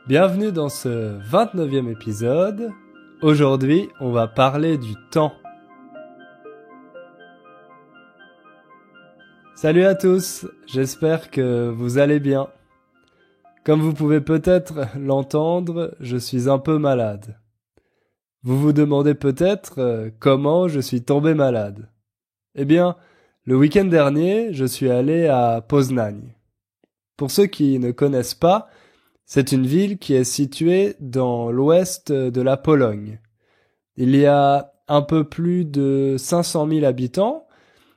Bienvenue dans ce 29e épisode. Aujourd'hui, on va parler du temps. Salut à tous, j'espère que vous allez bien. Comme vous pouvez peut-être l'entendre, je suis un peu malade. Vous vous demandez peut-être comment je suis tombé malade. Eh bien, le week-end dernier, je suis allé à Poznań. Pour ceux qui ne connaissent pas, c'est une ville qui est située dans l'ouest de la Pologne. Il y a un peu plus de 500 000 habitants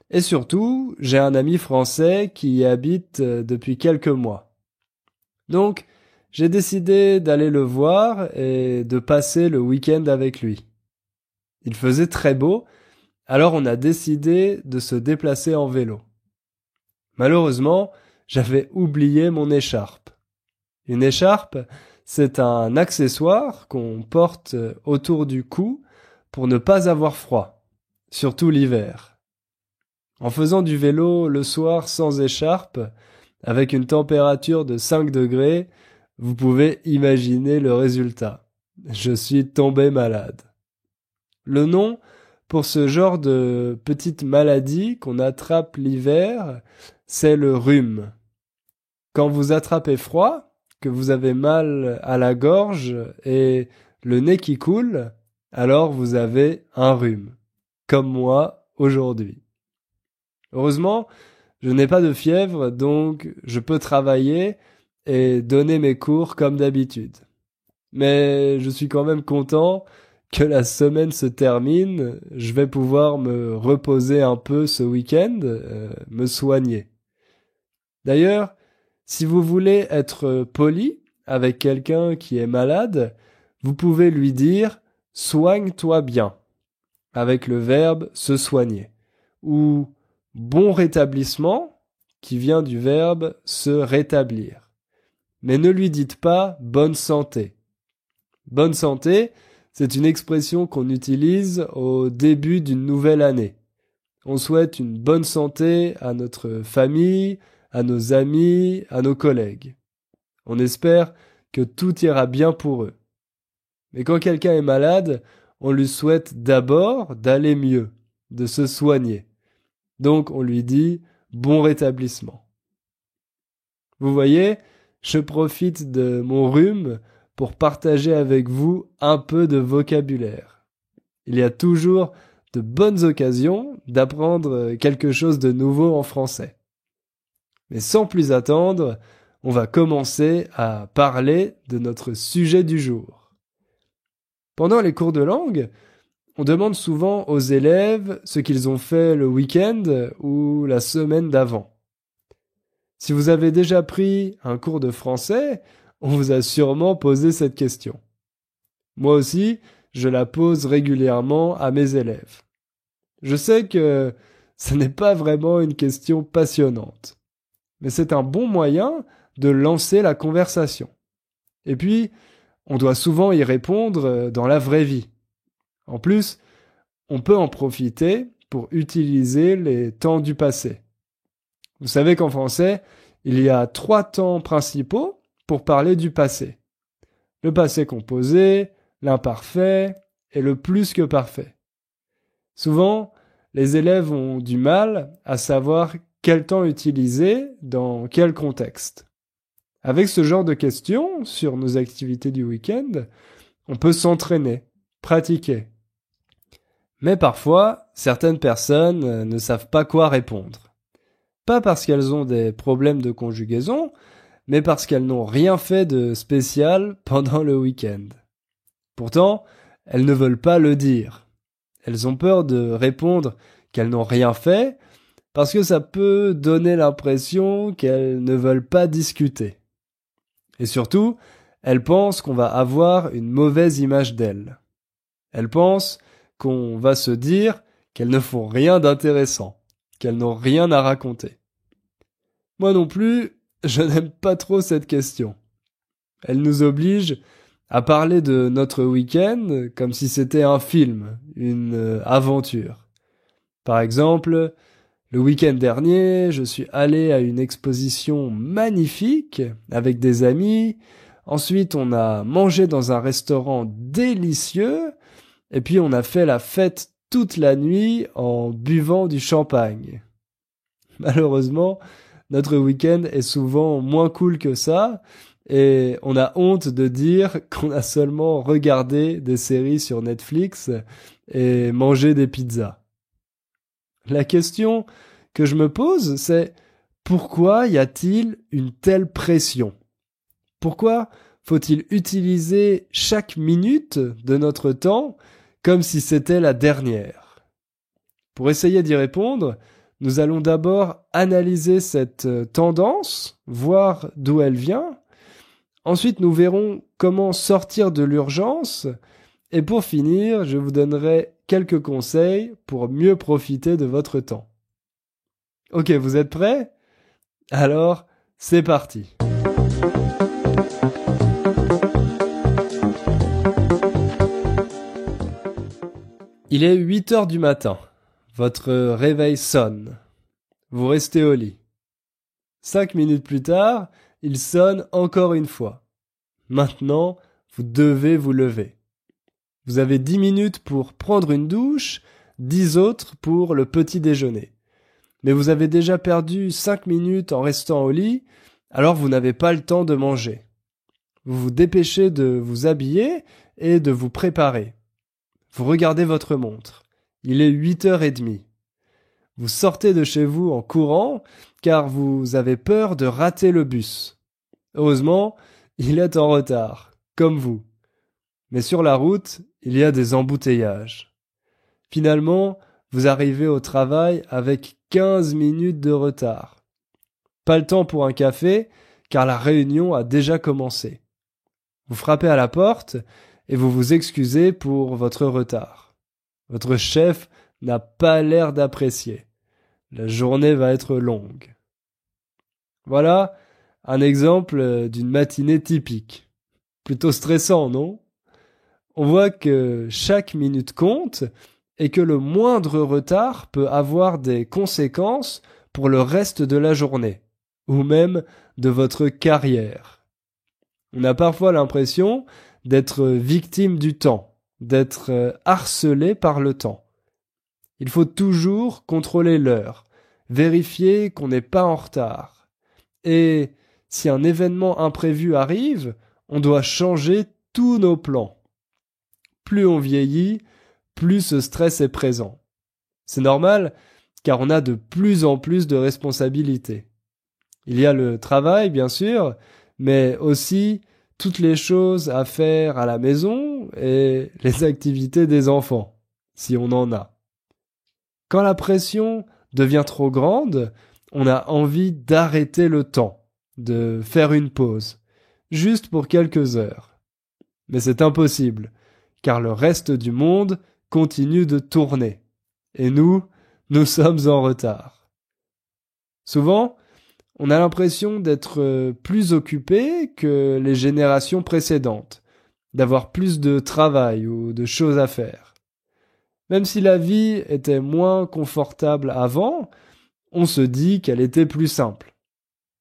et surtout, j'ai un ami français qui y habite depuis quelques mois. Donc, j'ai décidé d'aller le voir et de passer le week-end avec lui. Il faisait très beau, alors on a décidé de se déplacer en vélo. Malheureusement, j'avais oublié mon écharpe. Une écharpe, c'est un accessoire qu'on porte autour du cou pour ne pas avoir froid, surtout l'hiver. En faisant du vélo le soir sans écharpe, avec une température de 5 degrés, vous pouvez imaginer le résultat. Je suis tombé malade. Le nom pour ce genre de petite maladie qu'on attrape l'hiver, c'est le rhume. Quand vous attrapez froid, que vous avez mal à la gorge et le nez qui coule, alors vous avez un rhume, comme moi aujourd'hui. Heureusement, je n'ai pas de fièvre, donc je peux travailler et donner mes cours comme d'habitude. Mais je suis quand même content que la semaine se termine, je vais pouvoir me reposer un peu ce week-end, me soigner. D'ailleurs, si vous voulez être poli avec quelqu'un qui est malade, vous pouvez lui dire « soigne-toi bien » avec le verbe « se soigner » ou « bon rétablissement » qui vient du verbe « se rétablir ». Mais ne lui dites pas « bonne santé ». Bonne santé, c'est une expression qu'on utilise au début d'une nouvelle année. On souhaite une bonne santé à notre famille, à nos amis, à nos collègues. On espère que tout ira bien pour eux. Mais quand quelqu'un est malade, on lui souhaite d'abord d'aller mieux, de se soigner. Donc on lui dit bon rétablissement. Vous voyez, je profite de mon rhume pour partager avec vous un peu de vocabulaire. Il y a toujours de bonnes occasions d'apprendre quelque chose de nouveau en français. Mais sans plus attendre, on va commencer à parler de notre sujet du jour. Pendant les cours de langue, on demande souvent aux élèves ce qu'ils ont fait le week-end ou la semaine d'avant. Si vous avez déjà pris un cours de français, on vous a sûrement posé cette question. Moi aussi, je la pose régulièrement à mes élèves. Je sais que ce n'est pas vraiment une question passionnante. Mais c'est un bon moyen de lancer la conversation. Et puis, on doit souvent y répondre dans la vraie vie. En plus, on peut en profiter pour utiliser les temps du passé. Vous savez qu'en français, il y a 3 temps principaux pour parler du passé. Le passé composé, l'imparfait et le plus que parfait. Souvent, les élèves ont du mal à savoir quel temps utiliser dans quel contexte. Avec ce genre de questions sur nos activités du week-end, on peut s'entraîner, pratiquer. Mais parfois, certaines personnes ne savent pas quoi répondre. Pas parce qu'elles ont des problèmes de conjugaison, mais parce qu'elles n'ont rien fait de spécial pendant le week-end. Pourtant, elles ne veulent pas le dire. Elles ont peur de répondre qu'elles n'ont rien fait, parce que ça peut donner l'impression qu'elles ne veulent pas discuter. Et surtout, elles pensent qu'on va avoir une mauvaise image d'elles. Elles pensent qu'on va se dire qu'elles ne font rien d'intéressant, qu'elles n'ont rien à raconter. Moi non plus, je n'aime pas trop cette question. Elle nous oblige à parler de notre week-end comme si c'était un film, une aventure. Par exemple, le week-end dernier, je suis allé à une exposition magnifique avec des amis. Ensuite, on a mangé dans un restaurant délicieux. Et puis, on a fait la fête toute la nuit en buvant du champagne. Malheureusement, notre week-end est souvent moins cool que ça. Et on a honte de dire qu'on a seulement regardé des séries sur Netflix et mangé des pizzas. La question que je me pose, c'est pourquoi y a-t-il une telle pression? Pourquoi faut-il utiliser chaque minute de notre temps comme si c'était la dernière? Pour essayer d'y répondre, nous allons d'abord analyser cette tendance, voir d'où elle vient. Ensuite, nous verrons comment sortir de l'urgence. Et pour finir, je vous donnerai quelques conseils pour mieux profiter de votre temps. Ok, vous êtes prêts? Alors, c'est parti. Il est 8 heures du matin. Votre réveil sonne. Vous restez au lit. 5 minutes plus tard, il sonne encore une fois. Maintenant, vous devez vous lever. Vous avez 10 minutes pour prendre une douche, 10 autres pour le petit déjeuner. Mais vous avez déjà perdu 5 minutes en restant au lit, alors vous n'avez pas le temps de manger. Vous vous dépêchez de vous habiller et de vous préparer. Vous regardez votre montre. Il est 8h30. Vous sortez de chez vous en courant car vous avez peur de rater le bus. Heureusement, il est en retard, comme vous. Mais sur la route, il y a des embouteillages. Finalement, vous arrivez au travail avec 15 minutes de retard. Pas le temps pour un café, car la réunion a déjà commencé. Vous frappez à la porte et vous vous excusez pour votre retard. Votre chef n'a pas l'air d'apprécier. La journée va être longue. Voilà un exemple d'une matinée typique. Plutôt stressant, non? On voit que chaque minute compte et que le moindre retard peut avoir des conséquences pour le reste de la journée, ou même de votre carrière. On a parfois l'impression d'être victime du temps, d'être harcelé par le temps. Il faut toujours contrôler l'heure, vérifier qu'on n'est pas en retard. Et si un événement imprévu arrive, on doit changer tous nos plans. Plus on vieillit, plus ce stress est présent. C'est normal, car on a de plus en plus de responsabilités. Il y a le travail, bien sûr, mais aussi toutes les choses à faire à la maison et les activités des enfants, si on en a. Quand la pression devient trop grande, on a envie d'arrêter le temps, de faire une pause, juste pour quelques heures. Mais c'est impossible, car le reste du monde continue de tourner. Et nous sommes en retard. Souvent, on a l'impression d'être plus occupé que les générations précédentes, d'avoir plus de travail ou de choses à faire. Même si la vie était moins confortable avant, on se dit qu'elle était plus simple.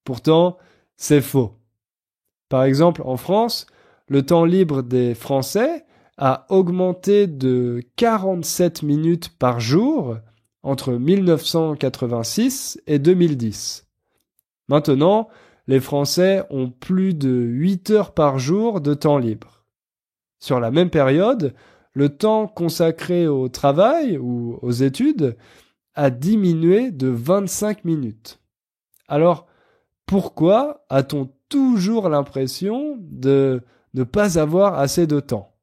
Pourtant, c'est faux. Par exemple, en France, le temps libre des Français a augmenté de 47 minutes par jour entre 1986 et 2010. Maintenant, les Français ont plus de 8 heures par jour de temps libre. Sur la même période, le temps consacré au travail ou aux études a diminué de 25 minutes. Alors, pourquoi a-t-on toujours l'impression de ne pas avoir assez de temps?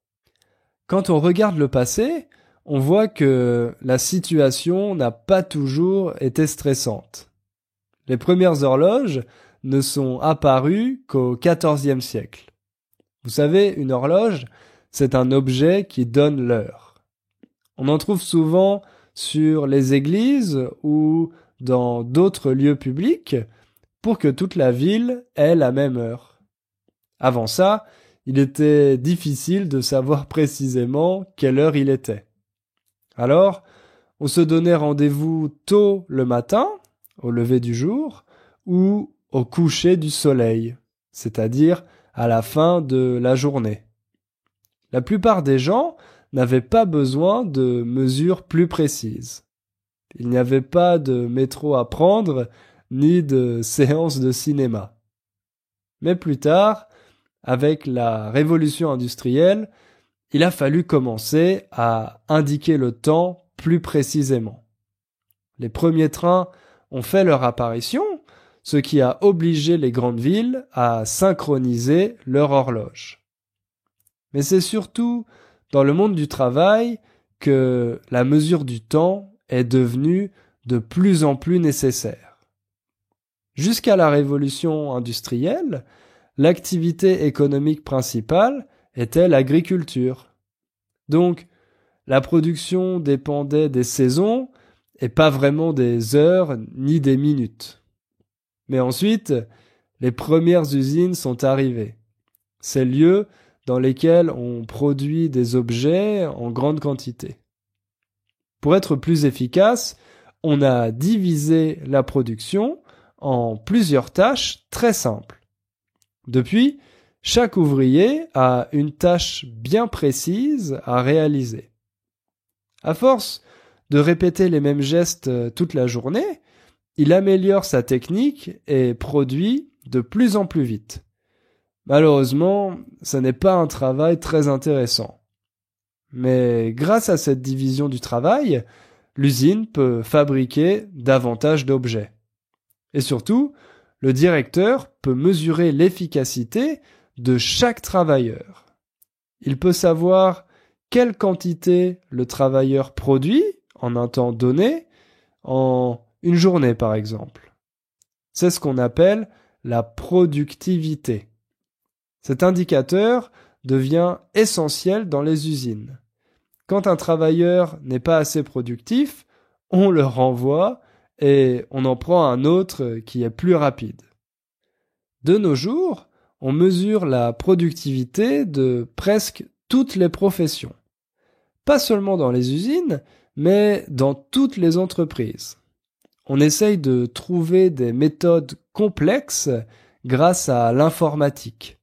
Quand on regarde le passé, on voit que la situation n'a pas toujours été stressante. Les premières horloges ne sont apparues qu'au XIVe siècle. Vous savez, une horloge, c'est un objet qui donne l'heure. On en trouve souvent sur les églises ou dans d'autres lieux publics pour que toute la ville ait la même heure. Avant ça, il était difficile de savoir précisément quelle heure il était. Alors, on se donnait rendez-vous tôt le matin, au lever du jour, ou au coucher du soleil, c'est-à-dire à la fin de la journée. La plupart des gens n'avaient pas besoin de mesures plus précises. Il n'y avait pas de métro à prendre, ni de séance de cinéma. Mais plus tard, avec la révolution industrielle, il a fallu commencer à indiquer le temps plus précisément. Les premiers trains ont fait leur apparition, ce qui a obligé les grandes villes à synchroniser leur horloge. Mais c'est surtout dans le monde du travail que la mesure du temps est devenue de plus en plus nécessaire. Jusqu'à la révolution industrielle, l'activité économique principale était l'agriculture. Donc, la production dépendait des saisons et pas vraiment des heures ni des minutes. Mais ensuite, les premières usines sont arrivées. Ces lieux dans lesquels on produit des objets en grande quantité. Pour être plus efficace, on a divisé la production en plusieurs tâches très simples. Depuis, chaque ouvrier a une tâche bien précise à réaliser. À force de répéter les mêmes gestes toute la journée, il améliore sa technique et produit de plus en plus vite. Malheureusement, ce n'est pas un travail très intéressant. Mais grâce à cette division du travail, l'usine peut fabriquer davantage d'objets. Et surtout, le directeur peut mesurer l'efficacité de chaque travailleur. Il peut savoir quelle quantité le travailleur produit en un temps donné, en une journée par exemple. C'est ce qu'on appelle la productivité. Cet indicateur devient essentiel dans les usines. Quand un travailleur n'est pas assez productif, on le renvoie et on en prend un autre qui est plus rapide. De nos jours, on mesure la productivité de presque toutes les professions. Pas seulement dans les usines, mais dans toutes les entreprises. On essaye de trouver des méthodes complexes grâce à l'informatique.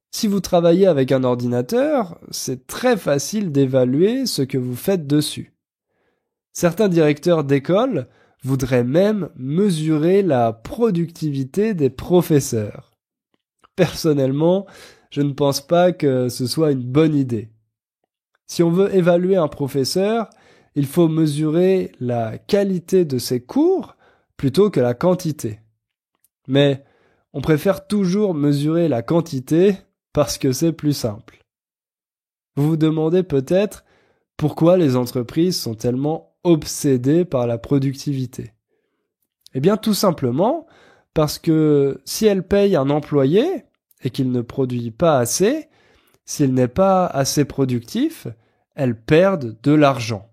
Si vous travaillez avec un ordinateur, c'est très facile d'évaluer ce que vous faites dessus. Certains directeurs d'école voudraient même mesurer la productivité des professeurs. Personnellement, je ne pense pas que ce soit une bonne idée. Si on veut évaluer un professeur, il faut mesurer la qualité de ses cours plutôt que la quantité. Mais on préfère toujours mesurer la quantité parce que c'est plus simple. Vous vous demandez peut-être pourquoi les entreprises sont tellement obsédées par la productivité. Eh bien tout simplement parce que si elles payent un employé et qu'il ne produit pas assez, s'il n'est pas assez productif, elles perdent de l'argent.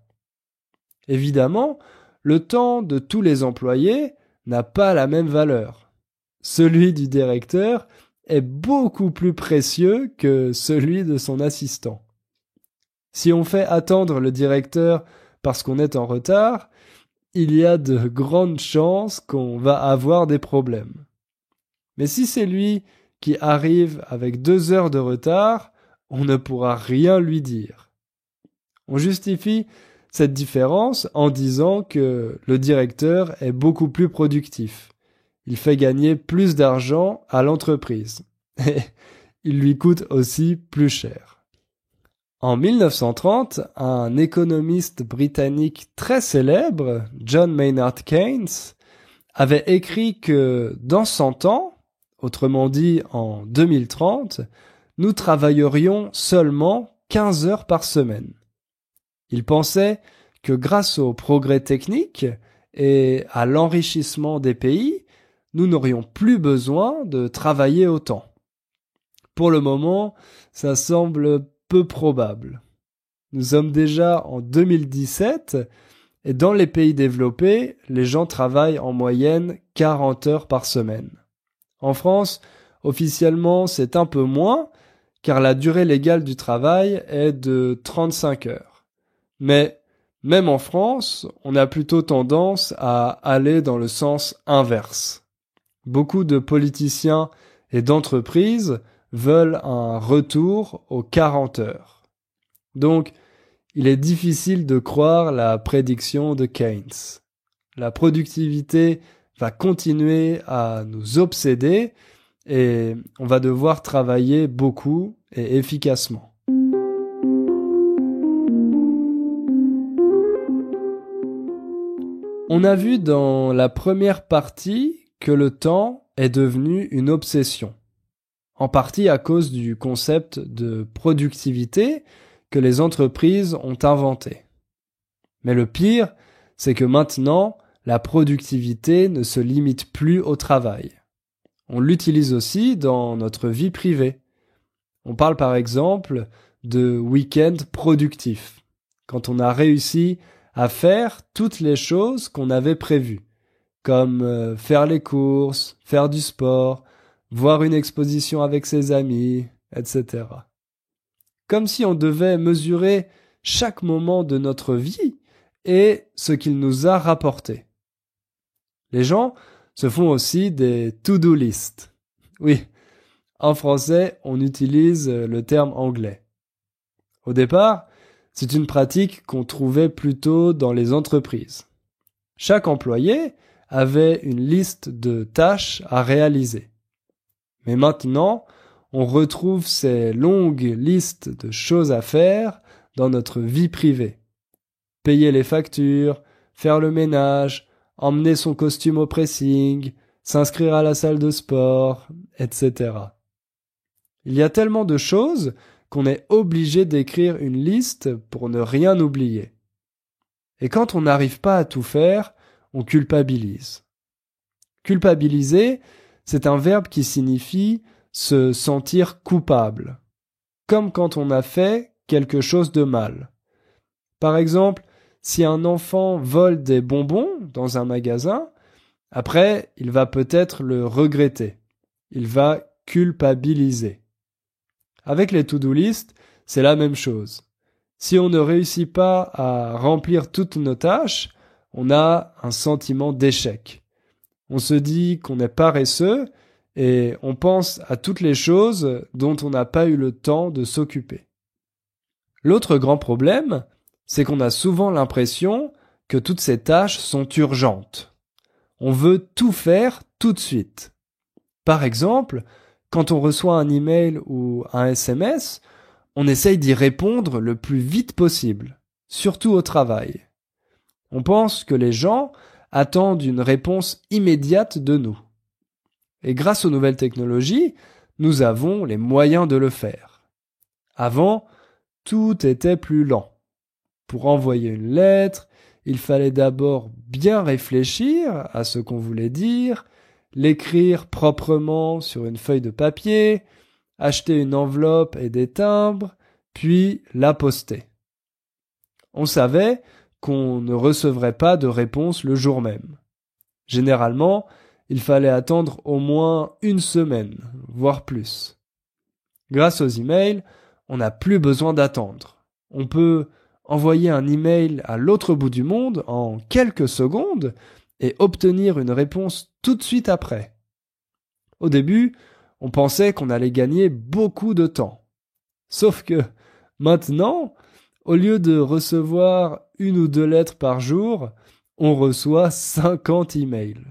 Évidemment, le temps de tous les employés n'a pas la même valeur. Celui du directeur est beaucoup plus précieux que celui de son assistant. Si on fait attendre le directeur parce qu'on est en retard, il y a de grandes chances qu'on va avoir des problèmes. Mais si c'est lui qui arrive avec 2 heures de retard, on ne pourra rien lui dire. On justifie cette différence en disant que le directeur est beaucoup plus productif. Il fait gagner plus d'argent à l'entreprise. Et il lui coûte aussi plus cher. En 1930, un économiste britannique très célèbre, John Maynard Keynes, avait écrit que dans 100 ans, autrement dit en 2030, nous travaillerions seulement 15 heures par semaine. Il pensait que grâce au progrès technique et à l'enrichissement des pays, nous n'aurions plus besoin de travailler autant. Pour le moment, ça semble peu probable. Nous sommes déjà en 2017 et dans les pays développés, les gens travaillent en moyenne 40 heures par semaine. En France, officiellement, c'est un peu moins car la durée légale du travail est de 35 heures. Mais même en France, on a plutôt tendance à aller dans le sens inverse. Beaucoup de politiciens et d'entreprises veulent un retour aux 40 heures. Donc, il est difficile de croire la prédiction de Keynes. La productivité va continuer à nous obséder et on va devoir travailler beaucoup et efficacement. On a vu dans la première partie que le temps est devenu une obsession, en partie à cause du concept de productivité que les entreprises ont inventé. Mais le pire, c'est que maintenant, la productivité ne se limite plus au travail. On l'utilise aussi dans notre vie privée. On parle par exemple de week-end productif, quand on a réussi à faire toutes les choses qu'on avait prévues, comme faire les courses, faire du sport, voir une exposition avec ses amis, etc. Comme si on devait mesurer chaque moment de notre vie et ce qu'il nous a rapporté. Les gens se font aussi des to-do list. Oui, en français, on utilise le terme anglais. Au départ, c'est une pratique qu'on trouvait plutôt dans les entreprises. Chaque employé avait une liste de tâches à réaliser. Mais maintenant, on retrouve ces longues listes de choses à faire dans notre vie privée. Payer les factures, faire le ménage, emmener son costume au pressing, s'inscrire à la salle de sport, etc. Il y a tellement de choses qu'on est obligé d'écrire une liste pour ne rien oublier. Et quand on n'arrive pas à tout faire, on culpabilise. Culpabiliser, c'est un verbe qui signifie se sentir coupable, comme quand on a fait quelque chose de mal. Par exemple, si un enfant vole des bonbons dans un magasin, après, il va peut-être le regretter. Il va culpabiliser. Avec les to-do list, c'est la même chose. Si on ne réussit pas à remplir toutes nos tâches, on a un sentiment d'échec. On se dit qu'on est paresseux et on pense à toutes les choses dont on n'a pas eu le temps de s'occuper. L'autre grand problème, c'est qu'on a souvent l'impression que toutes ces tâches sont urgentes. On veut tout faire tout de suite. Par exemple, quand on reçoit un email ou un SMS, on essaye d'y répondre le plus vite possible, surtout au travail. On pense que les gens attendent une réponse immédiate de nous. Et grâce aux nouvelles technologies, nous avons les moyens de le faire. Avant, tout était plus lent. Pour envoyer une lettre, il fallait d'abord bien réfléchir à ce qu'on voulait dire, l'écrire proprement sur une feuille de papier, acheter une enveloppe et des timbres, puis la poster. On savait qu'on ne recevrait pas de réponse le jour même. Généralement, il fallait attendre au moins une semaine, voire plus. Grâce aux emails, on n'a plus besoin d'attendre. On peut envoyer un email à l'autre bout du monde en quelques secondes et obtenir une réponse tout de suite après. Au début, on pensait qu'on allait gagner beaucoup de temps. Sauf que maintenant, au lieu de recevoir 1 ou 2 lettres par jour, on reçoit 50 emails.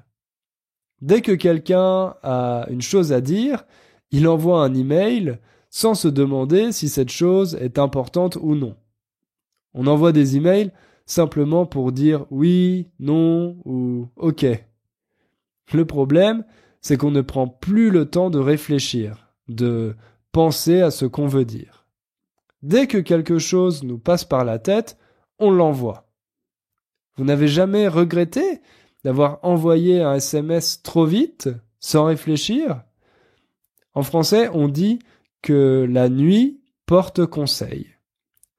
Dès que quelqu'un a une chose à dire, il envoie un email sans se demander si cette chose est importante ou non. On envoie des emails simplement pour dire oui, non ou ok. Le problème, c'est qu'on ne prend plus le temps de réfléchir, de penser à ce qu'on veut dire. Dès que quelque chose nous passe par la tête, on l'envoie. Vous n'avez jamais regretté d'avoir envoyé un SMS trop vite, sans réfléchir? En français, on dit que la nuit porte conseil.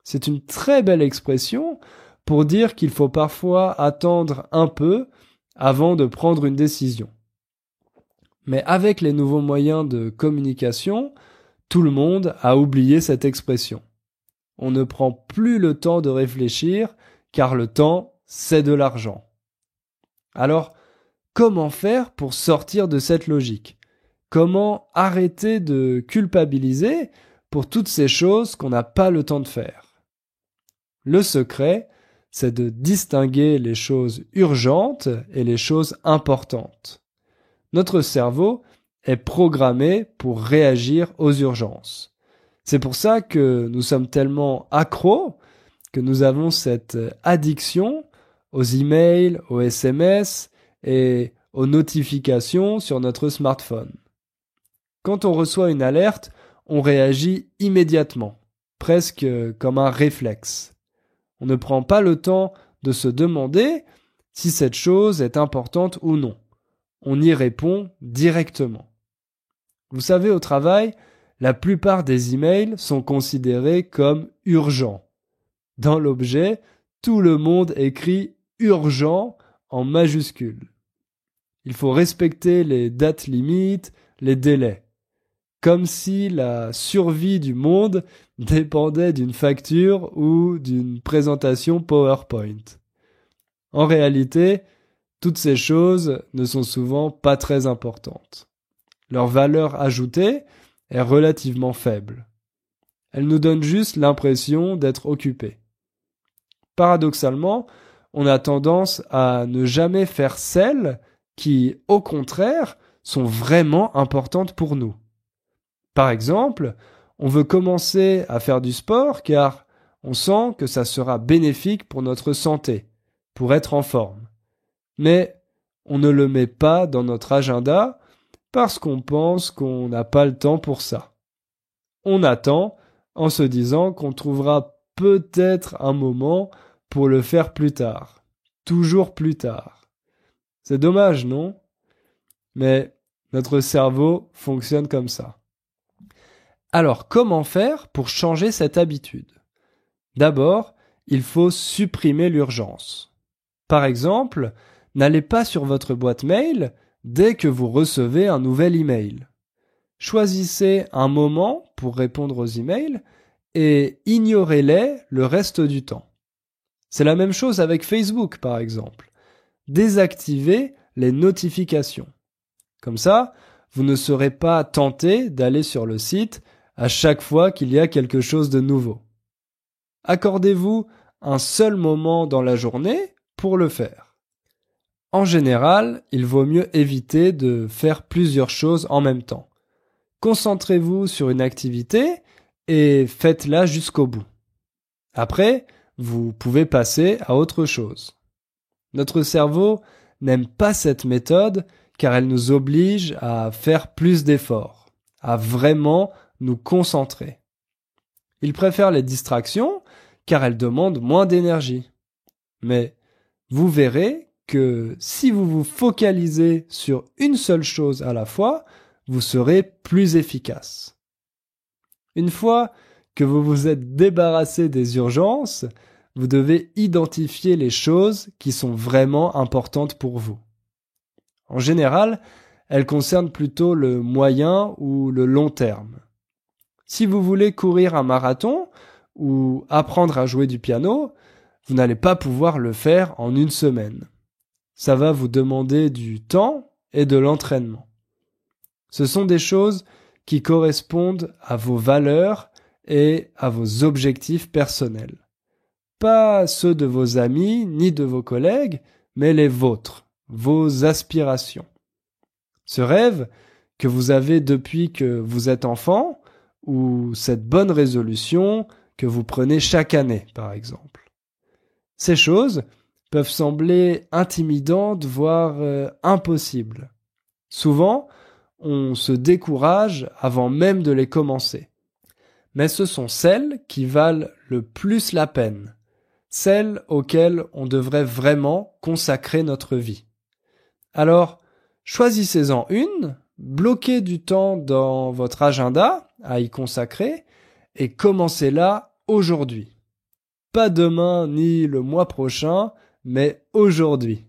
C'est une très belle expression pour dire qu'il faut parfois attendre un peu avant de prendre une décision. Mais avec les nouveaux moyens de communication, tout le monde a oublié cette expression. On ne prend plus le temps de réfléchir, car le temps, c'est de l'argent. Alors, comment faire pour sortir de cette logique? comment arrêter de culpabiliser pour toutes ces choses qu'on n'a pas le temps de faire. Le secret, c'est de distinguer les choses urgentes et les choses importantes. Notre cerveau est programmé pour réagir aux urgences. C'est pour ça que nous sommes tellement accros, que nous avons cette addiction aux emails, aux SMS et aux notifications sur notre smartphone. Quand on reçoit une alerte, on réagit immédiatement, presque comme un réflexe. On ne prend pas le temps de se demander si cette chose est importante ou non. On y répond directement. Vous savez, au travail, la plupart des emails sont considérés comme urgents. Dans l'objet, tout le monde écrit urgent en majuscule. Il faut respecter les dates limites, les délais. Comme si la survie du monde dépendait d'une facture ou d'une présentation PowerPoint. En réalité, toutes ces choses ne sont souvent pas très importantes. Leur valeur ajoutée est relativement faible. Elles nous donnent juste l'impression d'être occupés. Paradoxalement, on a tendance à ne jamais faire celles qui, au contraire, sont vraiment importantes pour nous. Par exemple, on veut commencer à faire du sport car on sent que ça sera bénéfique pour notre santé, pour être en forme. Mais on ne le met pas dans notre agenda parce qu'on pense qu'on n'a pas le temps pour ça. On attend en se disant qu'on trouvera peut-être un moment pour le faire plus tard. Toujours plus tard. C'est dommage, non? Mais notre cerveau fonctionne comme ça. Alors, comment faire pour changer cette habitude? D'abord, il faut supprimer l'urgence. Par exemple, n'allez pas sur votre boîte mail dès que vous recevez un nouvel email. Choisissez un moment pour répondre aux emails et ignorez-les le reste du temps. C'est la même chose avec Facebook, par exemple. Désactivez les notifications. Comme ça, vous ne serez pas tenté d'aller sur le site à chaque fois qu'il y a quelque chose de nouveau. Accordez-vous un seul moment dans la journée pour le faire. En général, il vaut mieux éviter de faire plusieurs choses en même temps. Concentrez-vous sur une activité et faites-la jusqu'au bout. Après, vous pouvez passer à autre chose. Notre cerveau n'aime pas cette méthode car elle nous oblige à faire plus d'efforts, à vraiment nous concentrer. Il préfère les distractions car elles demandent moins d'énergie. Mais vous verrez que si vous vous focalisez sur une seule chose à la fois, vous serez plus efficace. Une fois que vous vous êtes débarrassé des urgences, vous devez identifier les choses qui sont vraiment importantes pour vous. En général, elles concernent plutôt le moyen ou le long terme. Si vous voulez courir un marathon ou apprendre à jouer du piano, vous n'allez pas pouvoir le faire en une semaine. Ça va vous demander du temps et de l'entraînement. Ce sont des choses qui correspondent à vos valeurs et à vos objectifs personnels. Pas ceux de vos amis ni de vos collègues, mais les vôtres, vos aspirations. Ce rêve que vous avez depuis que vous êtes enfant, ou cette bonne résolution que vous prenez chaque année, par exemple. Ces choses peuvent sembler intimidantes, voire impossibles. Souvent, on se décourage avant même de les commencer. Mais ce sont celles qui valent le plus la peine, celles auxquelles on devrait vraiment consacrer notre vie. Alors, choisissez-en une, bloquez du temps dans votre agenda à y consacrer et commencez-la aujourd'hui. Pas demain ni le mois prochain, mais aujourd'hui.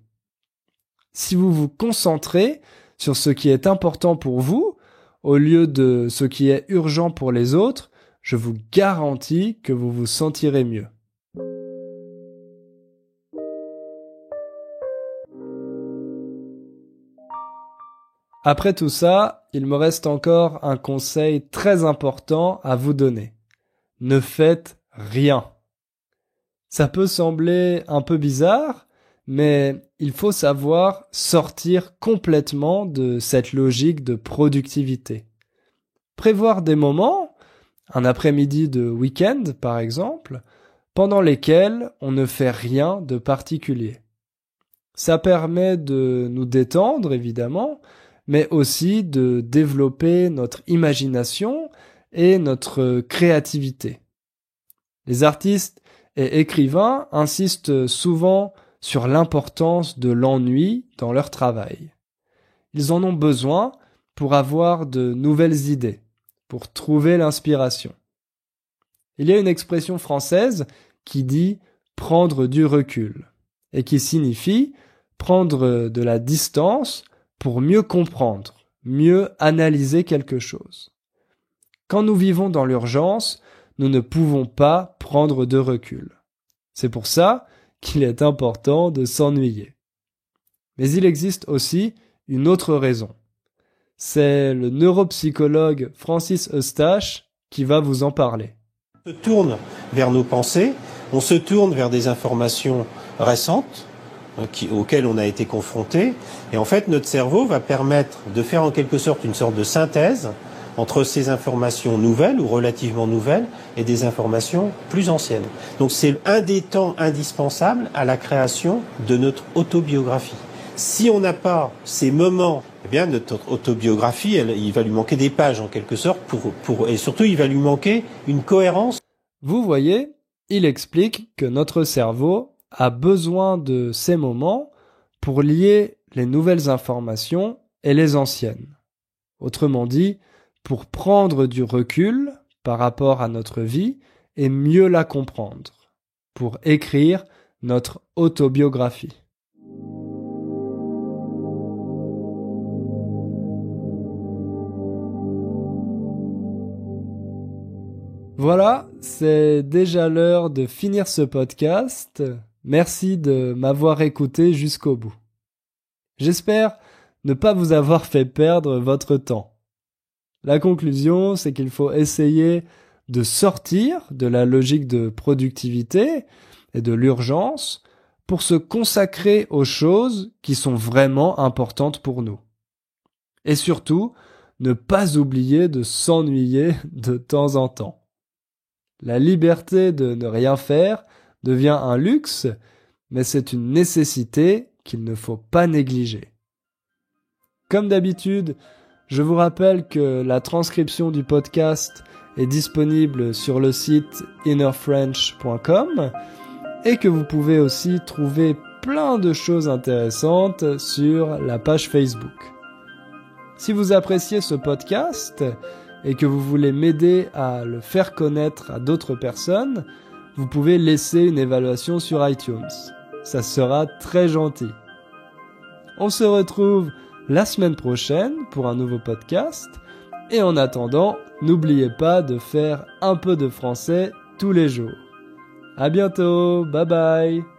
Si vous vous concentrez sur ce qui est important pour vous, au lieu de ce qui est urgent pour les autres, je vous garantis que vous vous sentirez mieux. Après tout ça, il me reste encore un conseil très important à vous donner. Ne faites rien. Ça peut sembler un peu bizarre, mais il faut savoir sortir complètement de cette logique de productivité. Prévoir des moments, un après-midi de week-end par exemple, pendant lesquels on ne fait rien de particulier. Ça permet de nous détendre évidemment, mais aussi de développer notre imagination et notre créativité. Les artistes et écrivains insistent souvent sur l'importance de l'ennui dans leur travail. Ils en ont besoin pour avoir de nouvelles idées, pour trouver l'inspiration. Il y a une expression française qui dit « prendre du recul » et qui signifie prendre de la distance pour mieux comprendre, mieux analyser quelque chose. Quand nous vivons dans l'urgence, nous ne pouvons pas prendre de recul. C'est pour ça qu'il est important de s'ennuyer. Mais il existe aussi une autre raison. C'est le neuropsychologue Francis Eustache qui va vous en parler. On se tourne vers nos pensées, on se tourne vers des informations récentes auxquelles on a été confronté, et en fait notre cerveau va permettre de faire en quelque sorte une sorte de synthèse entre ces informations nouvelles ou relativement nouvelles et des informations plus anciennes. Donc c'est un des temps indispensables à la création de notre autobiographie. Si on n'a pas ces moments, eh bien notre autobiographie, il va lui manquer des pages en quelque sorte, et surtout il va lui manquer une cohérence. Vous voyez, il explique que notre cerveau a besoin de ces moments pour lier les nouvelles informations et les anciennes. Autrement dit, pour prendre du recul par rapport à notre vie et mieux la comprendre, pour écrire notre autobiographie. Voilà, c'est déjà l'heure de finir ce podcast. Merci de m'avoir écouté jusqu'au bout. J'espère ne pas vous avoir fait perdre votre temps. La conclusion, c'est qu'il faut essayer de sortir de la logique de productivité et de l'urgence pour se consacrer aux choses qui sont vraiment importantes pour nous. Et surtout, ne pas oublier de s'ennuyer de temps en temps. La liberté de ne rien faire devient un luxe, mais c'est une nécessité qu'il ne faut pas négliger. Comme d'habitude, je vous rappelle que la transcription du podcast est disponible sur le site innerfrench.com et que vous pouvez aussi trouver plein de choses intéressantes sur la page Facebook. Si vous appréciez ce podcast et que vous voulez m'aider à le faire connaître à d'autres personnes, vous pouvez laisser une évaluation sur iTunes. Ça sera très gentil. On se retrouve la semaine prochaine pour un nouveau podcast. Et en attendant, n'oubliez pas de faire un peu de français tous les jours. À bientôt, bye bye.